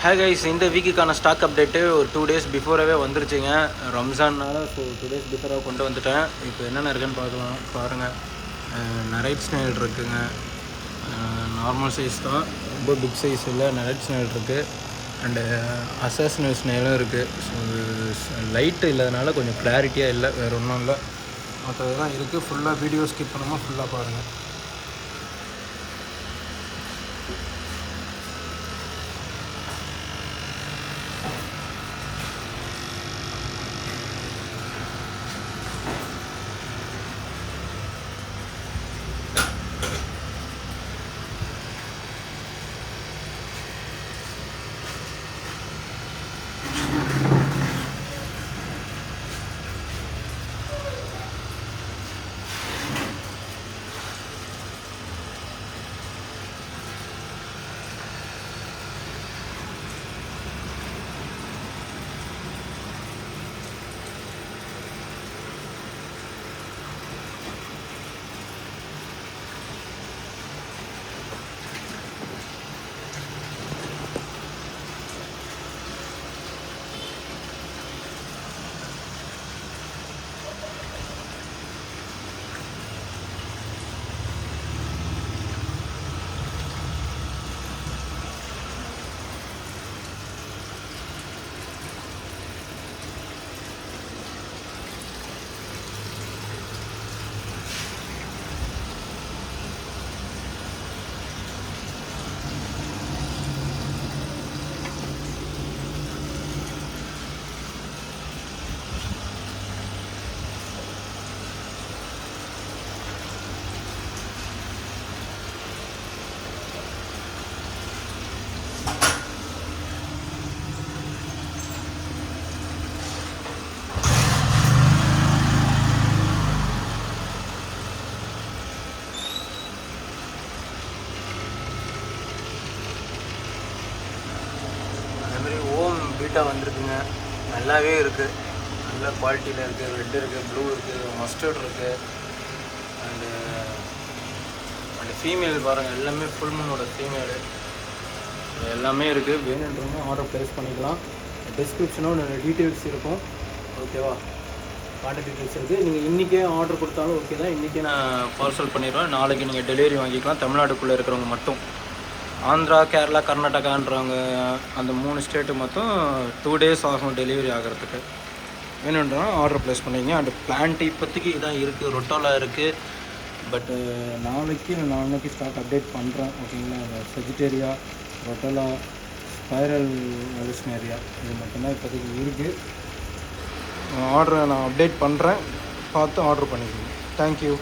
Hey guys, இந்த வீக்குக்கான stock update ஒரு 2 days பிஃபோராகவே வந்துருச்சுங்க. ரம்ஜான்னால ஸோ 2 days பிஃபோராக கொண்டு வந்துட்டேன். இப்போ என்னென்ன இருக்குன்னு பார்க்கலாம். பாருங்கள், நரைட் ஸ்னேல் இருக்குங்க. நார்மல் சைஸ் தான், ரொம்ப பிக் சைஸ் இல்லை. நரைட் ஸ்னேல் இருக்குது அண்டு அசாசினல் ஸ்னேலும் இருக்குது. ஸோ லைட்டு இல்லாதனால கொஞ்சம் கிளாரிட்டியாக இல்லை, வேறு ஒன்றும் இல்லை. மற்றது தான் இருக்குது. ஃபுல்லாக வீடியோ ஸ்கிப் பண்ணாமல் ஃபுல்லாக பாருங்கள். பீட்டா வந்திருக்குங்க. நல்லாவே இருக்குது, நல்ல குவாலிட்டியில் இருக்குது. ரெட் இருக்குது, ப்ளூ இருக்குது, மஸ்டர்ட் இருக்குது. அண்டு ஃபீமேல் பாருங்கள், எல்லாமே ஃபுல் மூனோட ஃபீமேலு எல்லாமே இருக்குது. வேணுன்றவங்க ஆர்டர் ப்ளேஸ் பண்ணிக்கலாம். டிஸ்கிரிப்ஷனும் டீட்டெயில்ஸ் இருக்கும், ஓகேவா? கான்டாக்ட் டீட்டெயில்ஸ் இருக்குது. நீங்கள் இன்றைக்கே ஆர்டர் கொடுத்தாலும் ஓகே தான். இன்றைக்கே நான் பார்சல் பண்ணிடுவேன். நாளைக்கு நீங்கள் டெலிவரி வாங்கிக்கலாம். தமிழ்நாட்டுக்குள்ளே இருக்கிறவங்க மட்டும். ஆந்திரா, கேரளா, கர்நாடகான்றவங்க அந்த 3 ஸ்டேட்டு மொத்தம் 2 days ஆகும் டெலிவரி ஆகிறதுக்கு. வேணுன்றா ஆர்டர் ப்ளேஸ் பண்ணிங்க. அண்ட் பிளான்ட் இப்போதைக்கு இதான் இருக்குது, ரொட்டோலா இருக்குது. பட்டு நாளைக்கு ஸ்டாக் அப்டேட் பண்ணுறேன், ஓகேங்களா? அந்த செஜிடேரியா, ரொட்டோலா, ஸ்பைரல் வெலிஸ்னேரியா இது மட்டும்தான் இப்போதைக்கு இருக்குது. ஆர்டரை நான் அப்டேட் பண்ணுறேன், பார்த்து ஆர்டர் பண்ணிக்கோங்க. தேங்க்யூ.